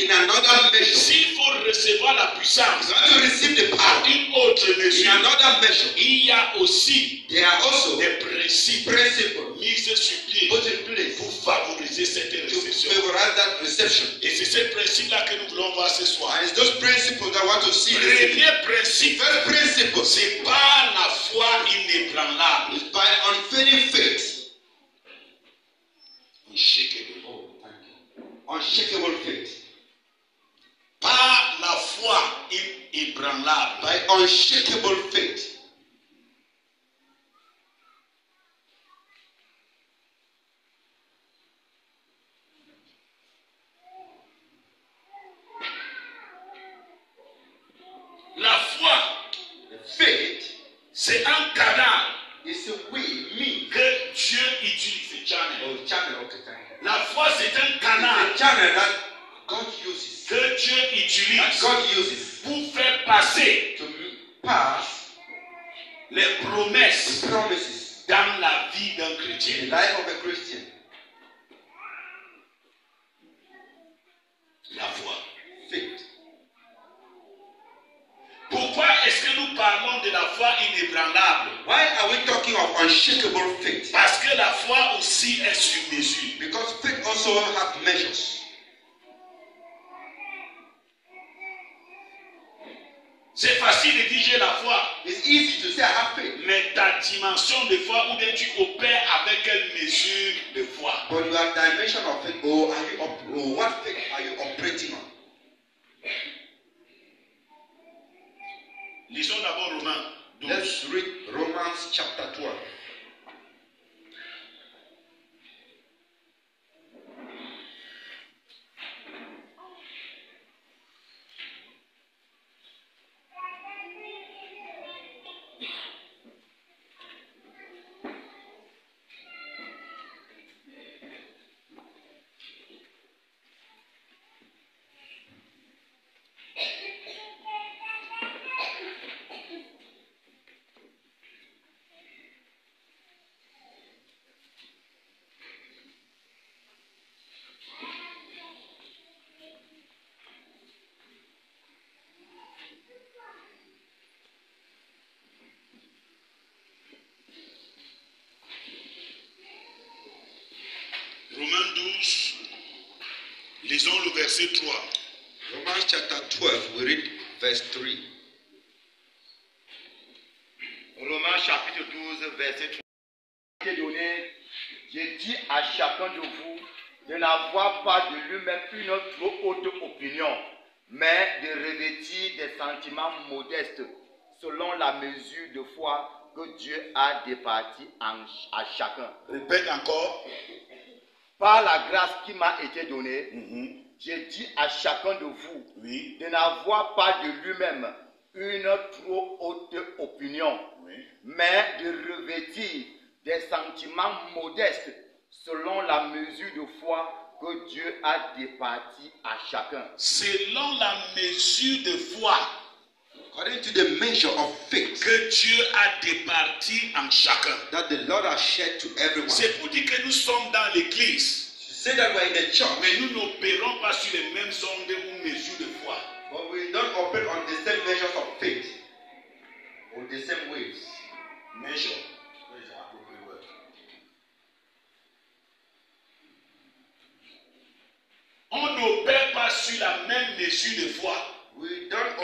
in another measure. S'il faut recevoir la puissance You have to receive the power d'une autre in mesure, another measure. il y a aussi There are also des principes principles mis sur pied put in place pour favoriser cette to réception. favorize that reception. Et c'est ce principe-là que nous voulons voir ce soir. And it's those principles that I want to see. The Premier principe, first principle c'est par la foi inébranlable. is by unfailing faith. Unshakable. Oh, thank you. Unshakable faith. Par la foi inébranlable. By unshakable faith. La foi, Faith c'est un canal is a way, means. que Dieu utilise. Channel. Oh, channel, okay, thank you. La foi, c'est un It's canal a channel that God uses. que Dieu That utilise God uses pour faire passer to pass les promesses the promises dans la vie d'un in the chrétien. life of a Christian. La foi. Faith. Pourquoi est-ce que nous parlons de la foi inébranlable? Why are we talking of unshakable faith? Parce que la foi aussi est sur mesure. Because faith also has measures. C'est facile de dire j'ai la foi, It's easy to say I have faith, mais ta dimension de foi, où bien tu opères avec quelle mesure de foi? but your dimension of faith, what faith are you operating on? Lisons d'abord Romains 12. Let's read Romans chapter 12. Romains 12, lisons le verset 3. Romans chapter 12, we read verse 3. Romains chapitre 12, verset 3. Donné, j'ai dit à chacun de vous de n'avoir pas de lui-même une trop haute opinion, mais de revêtir des sentiments modestes selon la mesure de foi que Dieu a départie à chacun. Répète encore. Par la grâce qui m'a été donnée, j'ai dit à chacun de vous Oui. de n'avoir pas de lui-même une trop haute opinion, Oui. mais de revêtir des sentiments modestes selon la mesure de foi que Dieu a départie à chacun. Selon la mesure de foi According to the measure of faith que Dieu a départi en chacun. that the Lord has shared to everyone. C'est pour dire que nous sommes dans l'église, To say that we're in the church, mais nous n'opérons pas sur les mêmes ondes ou mesures de foi. but we don't operate on the same measures of faith or the same waves. Measure. On n'opère pas sur la même mesure de foi. We are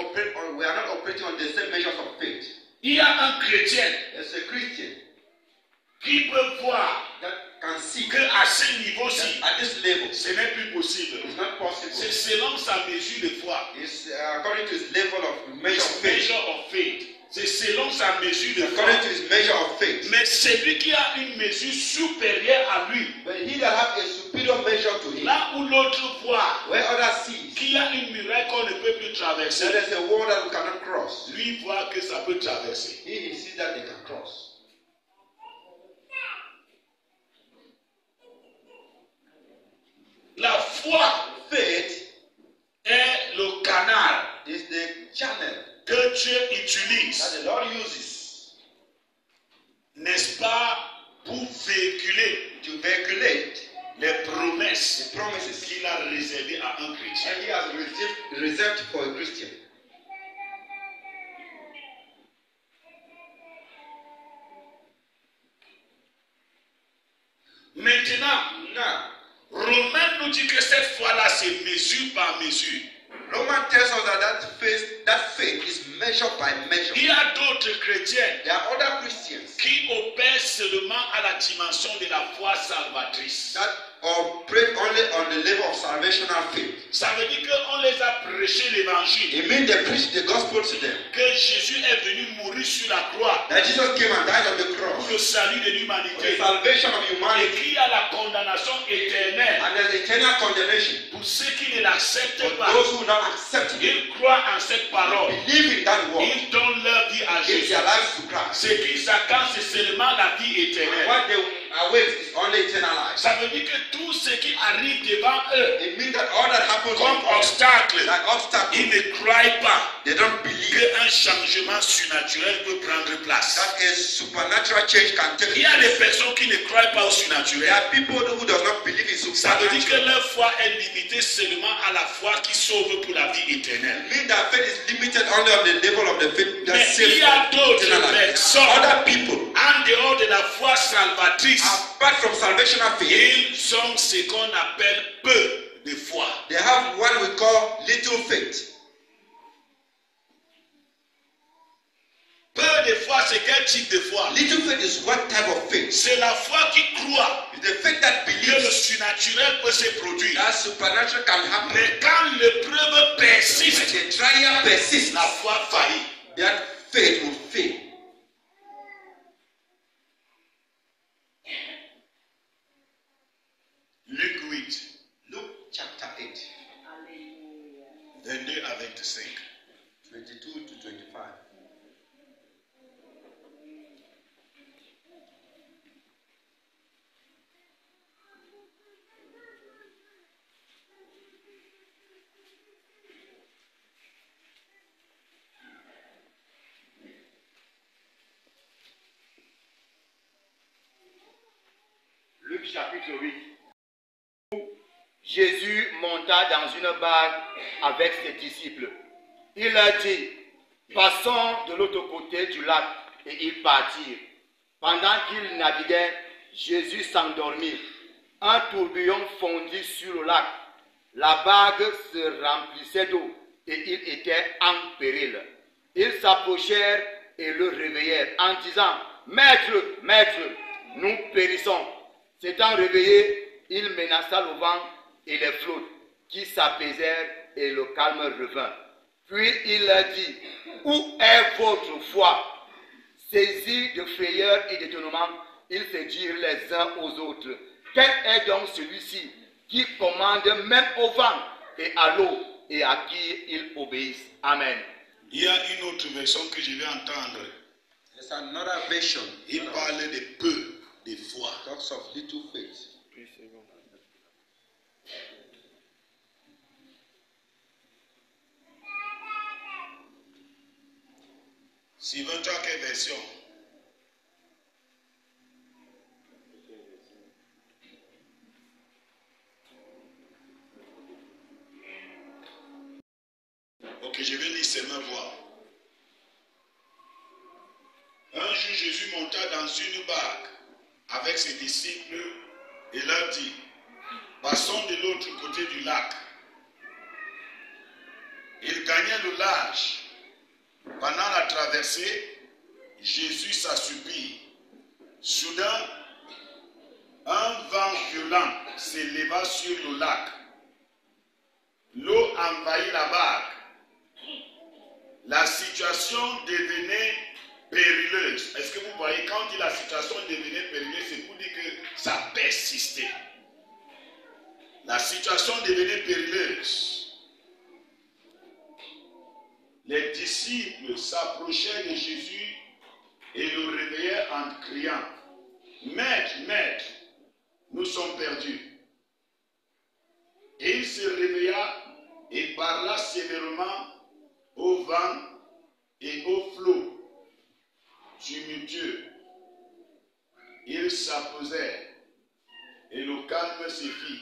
not operating on the same measures of faith. Il y a un chrétien As a Christian qui peut voir that can see qu'à ce niveau-ci, that at this level ce n'est plus possible. it's not possible. C'est selon sa mesure de foi. It's according to his level of measure of faith. Measure of faith. C'est selon sa mesure de foi. According to his measure of faith. Mais celui qui a une mesure supérieure à lui, But he that have a superior measure to him, là où l'autre voit where others see, qu'il y a une muraille qu'on ne peut plus traverser, there is a wall that we cannot cross. lui voit que ça peut traverser. He sees that they can cross. La foi Faith est le canal is the channel que Dieu that utilise, the Lord uses n'est-ce pas, pour véhiculer to vehiculate les promesses the promises qu'il a réservées à un chrétien. and he has reserved for a Christian. Maintenant, Now, Romain nous dit que cette foi-là, c'est mesure par mesure. Romans tells us that faith is measured by measure. Il y a d'autres chrétiens There are other Christians qui opèrent seulement à la dimension de la foi salvatrice. that operate only on the level of salvational faith. Ça veut dire qu'on les a prêché l'évangile, It means they preach the gospel to them. que Jésus est venu mourir sur la croix That Jesus came and died on the pour cross le salut de for the l'humanité. salvation of Et humanity. qu'il y a la condamnation éternelle And there's eternal condemnation pour ceux qui ne l'acceptent for pas. those who will not accept it. Ils croient en cette parole. Believe in that word. Ils donnent leur vie à Give Jésus. their lives to Christ. Ce qu'ils s'attendent, c'est seulement la vie And éternelle. what they await is only eternal life. Ça veut dire que tout ce qui arrive devant eux It means that all that happens comme on earth, obstacle, like obstacles, ils ne croient pas they don't believe qu'un changement surnaturel peut prendre place. that a supernatural change can take Il y a des place. personnes qui ne croient pas au There surnaturel. are people who does not believe in Ça veut dire que supernatural. leur foi est limitée seulement à la foi qui sauve pour la vie éternelle. It means that faith is limited only on the level of the faith that Mais saves il y a d'autres eternal life. personnes Other people, en dehors de la foi salvatrice. apart from salvational faith, Ils ont ce qu'on appelle peu de foi. they have what we call little faith. Peu de foi, c'est quel type de foi? Little faith is what type of faith? C'est la foi qui croit It's the faith that que le believes surnaturel peut se produire. that supernatural can happen. Mais quand l'épreuve When persiste, the trial persists, la foi faillit. that faith will fail. Luc 8, Luke chapter 8, 22 à 25. 22 to 25. Luc chapitre 8. Jésus monta dans une barque avec ses disciples. Il leur dit, passons de l'autre côté du lac, et ils partirent. Pendant qu'ils naviguaient, Jésus s'endormit. Un tourbillon fondit sur le lac. La barque se remplissait d'eau et il était en péril. Ils s'approchèrent et le réveillèrent en disant, Maître, Maître, nous périssons. S'étant réveillé, il menaça le vent et les flots qui s'apaisèrent et le calme revint. Puis il leur dit, où est votre foi? Saisis de frayeur et d'étonnement, ils se dirent les uns aux autres, quel est donc celui-ci qui commande même au vent et à l'eau et à qui ils obéissent? Amen. Il y a une autre version que je vais entendre. There's another version. Il parle de peu de foi. Talks of little faith. Suivant-toi quelle version? Ok, je vais lire seulement voir. Un jour, Jésus monta dans une barque avec ses disciples et leur dit, passons de l'autre côté du lac. Ils gagnaient le large. Pendant la traversée, Jésus s'assoupit. Soudain, un vent violent s'éleva sur le lac. L'eau envahit la barque. La situation devenait périleuse. Est-ce que vous voyez, quand la situation devenait périleuse, c'est pour dire que ça persistait. La situation devenait périleuse. Les disciples s'approchaient de Jésus et le réveillaient en criant, Maître, Maître, nous sommes perdus. Et il se réveilla et parla sévèrement au vent et au flot tumultueux. Ils s'apposèrent Et le calme se fit.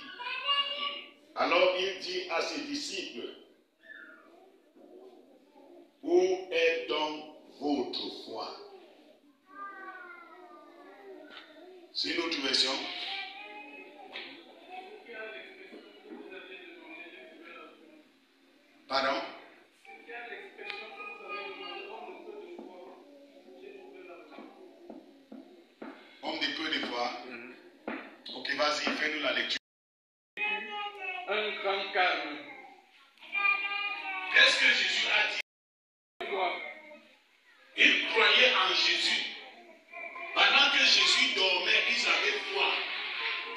Alors il dit à ses disciples, où est donc votre foi? C'est une autre version. Pardon? Homme de peu de foi. Ok, vas-y, fais-nous la lecture. Un grand calme. Qu'est-ce que Jésus a dit? Ils croyaient en Jésus. Pendant que Jésus dormait, ils avaient foi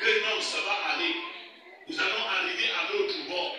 que non, ça va aller. Nous allons arriver à l'autre bord.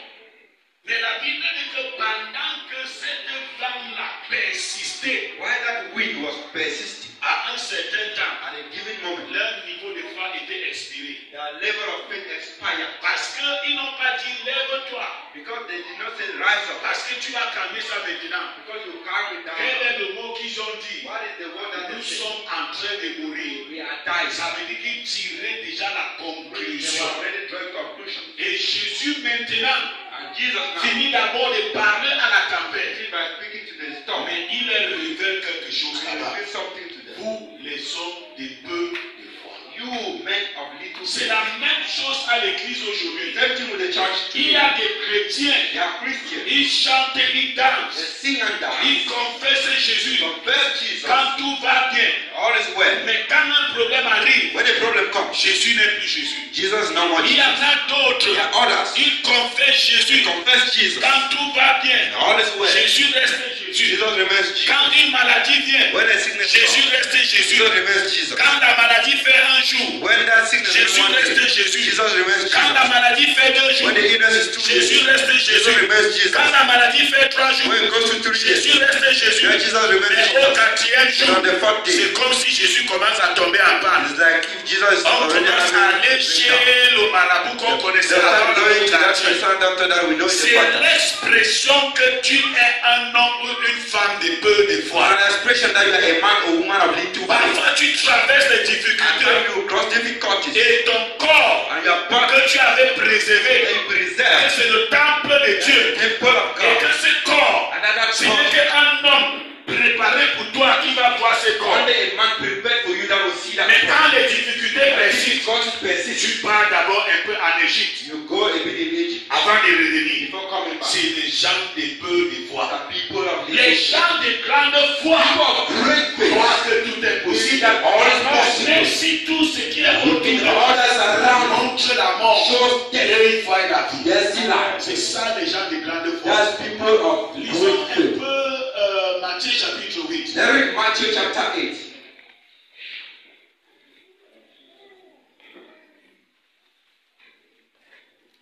Mais la Bible dit que pendant que cette flamme-là persistait, While that wind was persisting, à un certain temps, at a given moment, leur niveau de foi était expiré. their level of faith expired. Parce qu'ils n'ont pas dit lève-toi. Because they did not say rise up. Parce que tu vas calmer ça maintenant. Because you carry it down. Quel est le mot qu'ils ont dit? What is the word that Nous they say? sommes en train de mourir. We are dying. Ça veut dire qu'ils tiraient déjà la They conclusion. were already drawing conclusion. Et Jésus maintenant And Jesus now finit d'abord de parler à la tempête. by speaking to the storm. Mais il leur révèle quelque chose And là-bas. he said something to them. Vous les hommes de peu de foi. You men of little C'est faith. la même chose à l'église aujourd'hui. Same thing with the church Il y today. a des chrétiens, They are Christians. ils chantent, ils They dansent, sing and dance. ils confessent Jésus Confess Jesus. quand tout va bien. All is well. Mais quand un problème arrive, When the problem comes, Jésus n'est plus Jésus. Jesus is not what Il y Jesus. en a d'autres, There are others. ils confessent Jésus Confess Jesus. quand tout va bien. All is well. Jésus reste Jésus. Jesus remains Jesus. Quand une maladie vient, When a sickness Jésus comes, reste Jésus. Jesus remains Jesus. Quand la maladie fait un jour, When that sickness is Jésus one day, reste Jésus. Jesus remains Quand la Jesus. maladie fait 2 jours, When the illness is 2 Jésus days, reste Jesus Jésus. remains Jesus. Quand la maladie fait 3 jours, When it goes to 3 Jésus days, reste Jésus. then Jesus remains Mais au Jesus. 4e And jour, on the 4th day, c'est comme si Jésus commence à tomber en panne. it's like if Jesus is On already commence à aller chez le marabout qu'on They connaissait start avant dans going le to that quartier. person after that we know it's the C'est pattern. l'expression que tu es un homme ou une femme de peu de For foi. an expression that you are a man or woman of little faith. Parfois tu traverses les And difficultés when you cross difficulties et ton corps and your body que tu avais préservé, that you que preserve c'est le temple de Dieu, the temple of et que God. ce corps, And that ce n'est qu'un homme préparé pour toi qui va voir ce corps. only a man prepared for you that will see that Mais body. quand les difficultés persistent, Difficulties persist. tu pars d'abord un peu en Égypte You go a bit in Egypt avant de revenir. before coming back. C'est les gens de peu de foi. The people of Les little gens de grande foi people of great faith. croient que tout est We see possible. that all is possible. Même si tout ce qui est autour Looking de at others around montre la mort, shows death. et il voit la vie. Yes, see life. C'est ça les gens de grande foi. That's people of Lisons great un faith. peu Matthieu chapitre 8. Let's read Matthew chapter 8.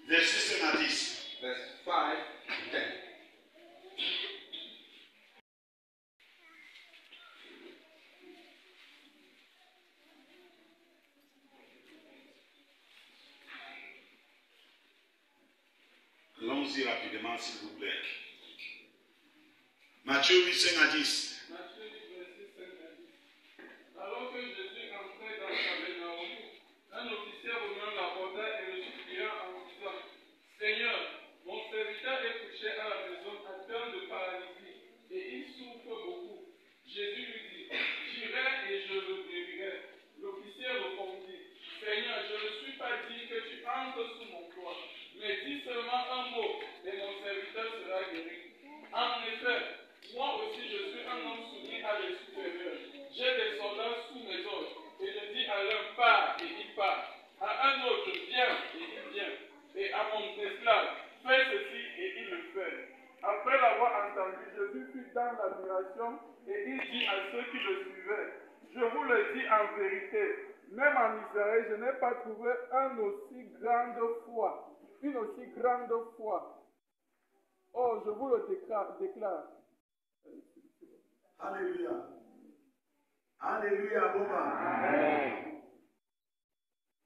Verset 5 à 10. Verse 5 to 10. Allons-y rapidement, s'il vous plaît. Matthieu 8, 5 à 10. Matthieu 8, verset 5 à 10. Alors que Jésus entrait dans Capernaum, un officier romain l'aborda et le supplia en disant, Seigneur, mon serviteur est couché à la maison atteint de paralysie, et il souffre beaucoup. Jésus lui dit, j'irai et je le guérirai. L'officier répondit, Seigneur, je ne suis pas dit que tu entres sous mon toit, mais dis seulement un mot, et mon serviteur sera guéri. En effet, moi aussi je suis un homme soumis à des supérieurs. J'ai des soldats sous mes ordres, et je dis à l'un pars, et il part. À un autre viens, et il vient. Et à mon esclave, fais ceci, et il le fait. Après l'avoir entendu, Jésus fut dans l'admiration, et il dit à ceux qui le suivaient, je vous le dis en vérité, même en Israël, je n'ai pas trouvé une aussi grande foi. Oh, je vous le déclare. Alléluia. Alléluia, Boba. Amen.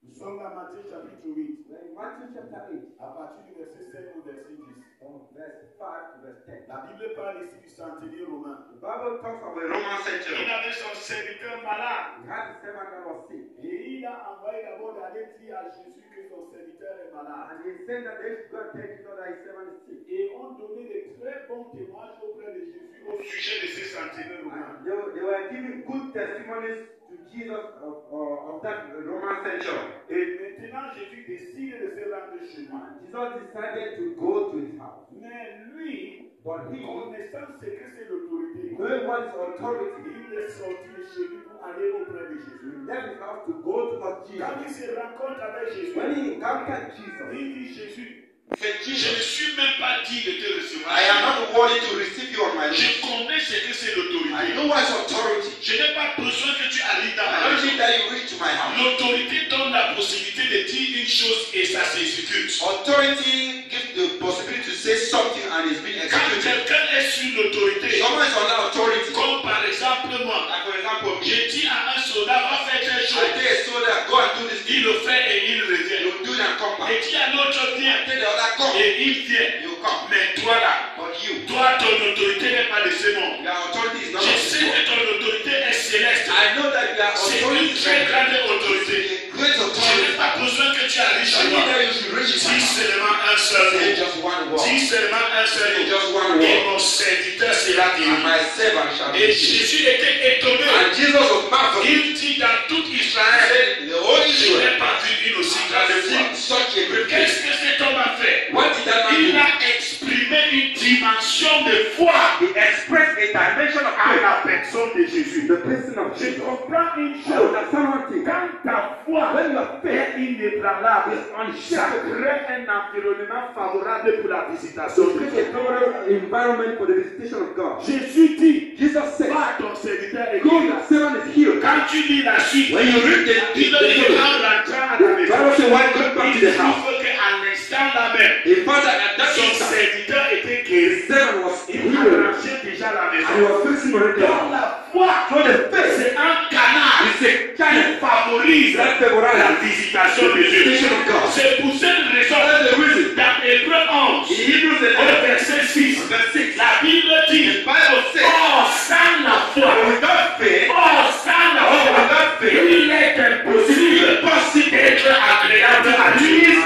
Nous sommes à Matthieu chapitre 8. Matthew chapter 8. À partir du verset 5 au verset 10. From from verse 5 to verse 10. La Bible parle ici du centenier romain. The Bible talks of a Roman Roman Il centurion. avait son serviteur malade. He had a servant that was sick. Et il a envoyé d'abord d'aller dire à Jésus que son serviteur est malade. And he said that they should go and tell Jesus that his servant is sick. Et on donnait de très bons témoignages auprès de Jésus au sujet de ces centeniers romains. And they were giving good testimonies to Jesus of that Roman centurion. Et maintenant, Jésus décide de se rendre chez lui. Jesus decided to go to his house. Mais lui, But he, connaissant ce que c'est l'autorité, knowing what is authority, il est sorti de chez lui pour aller auprès de Jésus. he left his house to go towards Quand il Jesus. se rencontre avec Jésus, When he encountered Jesus, il dit Jésus, Said je ne Jesus, suis même pas dit de te recevoir. I am not worthy to receive you on my Je lips. connais ce que c'est I l'autorité. know what is authority. Je n'ai pas besoin que tu arrives dans I ma don't maison. need that you reach to my house. L'autorité donne la possibilité de dire une chose et ça s'exécute. Authority gives the possibility to say something and it's being Quand executed. quelqu'un est sur l'autorité, Someone is under authority. comme par exemple moi, Like for example, je dis à un soldat, va faire telle I chose. tell a soldier, go and do this Il thing. le fait et il revient. You do it and come back. Et dis à l'autre, viens. Tell the other, come. Et il vient. You come. Mais toi là, But you, toi, ton autorité n'est pas de ce monde. your authority is not Je of sais this world. que ton autorité est céleste. I know that your C'est authority une is très a grande autorité. great Je n'ai authority. pas besoin que tu arrives I chez need moi. that you should reach it. Dis seulement un seul Say mot. just one word. Dis seulement un seul Say mot. just one Et word. mon serviteur sera And guéri. my servant shall be Et healed. Jésus était étonné. And Jesus was marveled. Il dit dans tout Israël, The whole je Israel n'ai pas vu une aussi grande has foi. seen such a great Qu'est-ce place. que cet homme a fait? What did that man Il do? a exprimé une dimension de foi he expressed a dimension of à faith. la personne de Jésus. The person of Je Jesus. comprends une I chose. understand one thing. Quand ta foi When your faith est inébranlable, is ça unshakable, crée un environnement favorable pour la visitation it de creates Dieu. a favorable environment for the visitation of God. Jésus dit, Jesus said, va ton serviteur et go, guéri. your servant is healed. Quand tu lis la suite, When you read the il dit en rentrant à la The Bible maison, says, why go back to il the house? trouve qu'à l'instant là même, He found that at that son instant, serviteur était The guéri. servant was Il healed. arrangeait déjà la And he maison. was fixing already. Dans la foi, So the faith c'est un canal is a qui channel favorise that la favorizes visitation de Dieu. visitation of God. C'est pour cette raison, That's the reason. dans Hébreux 11, In Hebrews au 11, verset 6, verse 6, la Bible the dit, Bible says, or sans la foi, without faith, or sans la foi, without faith, il est impossible d'être agréable à Dieu.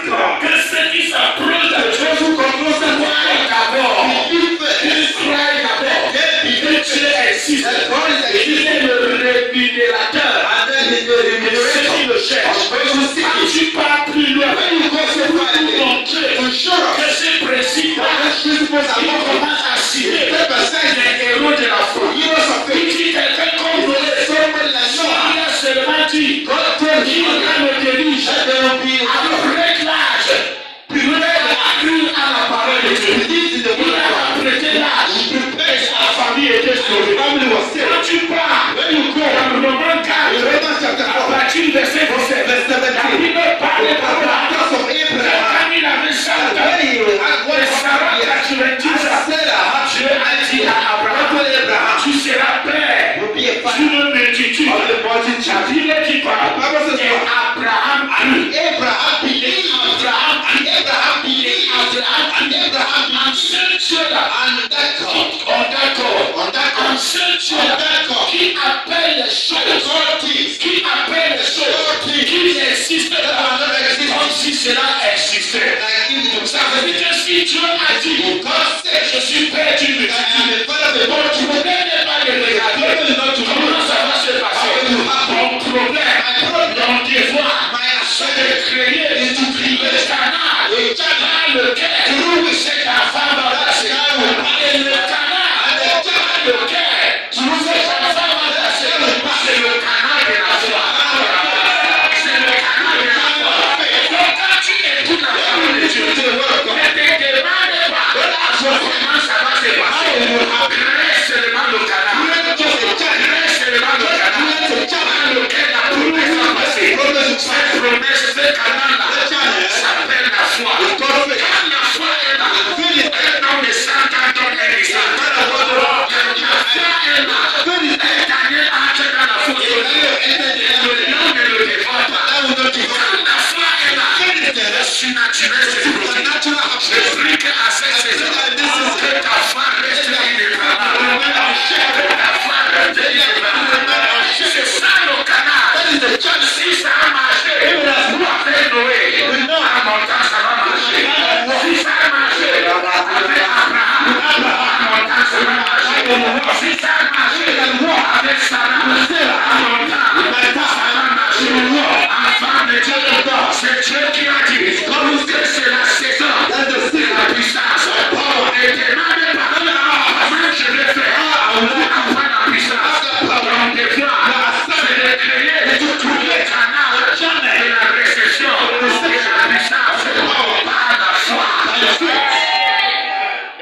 Que ceux qui s'approchent de Dieu croient d'abord, ils croient d'abord que Dieu existe, et il est le rémunérateur de ceux qui le cherchent. Quand tu pars plus loin, c'est pour montrer que ces principes-là, ils commencent à citer les héros de la foi. Il dit quelqu'un comme Noé, il a seulement dit, il va le dirige avec l'âge, il a cru à la parole de Dieu. Il a prêté l'âge, et sa famille était sauvée. Quand tu pars, dans le Romain 4, à partir du verset 17, la Bible parle d'Abraham. Quand il avait 100 ans, et Sarah 90 ans, Dieu a dit à Abraham, tu seras père d'une multitude. La Bible dit pas, et Abraham crut. En seul Dieu-là, en seul Dieu-là, qui appelle les choses, qui n'existent pas, comme si cela existait. Ça veut dire que si Dieu a dit, je suis père d'une multitude, ton problème n'est pas de regarder comment ça va se passer. Ton problème, ton devoir, c'est de créer le canal dans lequel c'est ta femme va passer. Et le canal dans lequel c'est ta femme va passer, c'est le canal de la foi. C'est le canal de la foi. Donc quand tu écoutes la parole de Dieu, ne te demande pas comment ça va se passer. Crée seulement le canal. Crée seulement le canal dans lequel la promesse va passer. Cette promesse, ce canal-là, s'appelle la foi. Quand la foi est là,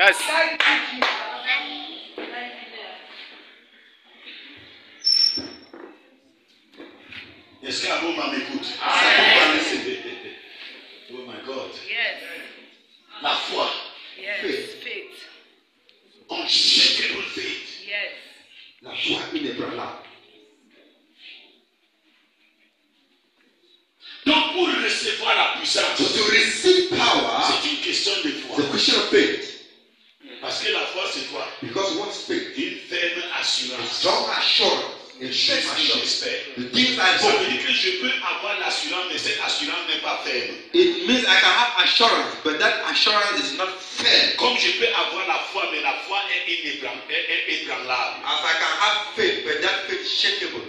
Yes. Thank you, Jesus. Est-ce qu'un m'a m'écoute? Oh my God. Yes. La foi. Yes. Faith. Unshakable faith. Yes. La foi inébranlable. Donc pour recevoir la puissance, So to receive power, c'est une question de it's a foi. question of faith. Parce que la foi c'est quoi? Because what's faith? Une ferme A assurance. strong assurance. A Une firm chose que assurance. j'espère. The things I Ça veut hope. dire que je peux avoir l'assurance, mais cette assurance n'est pas ferme. It means I can have assurance, but that assurance is not fair. Comme je peux avoir la foi, mais la foi est inébranlable. As I can have faith, but that faith is shakeable.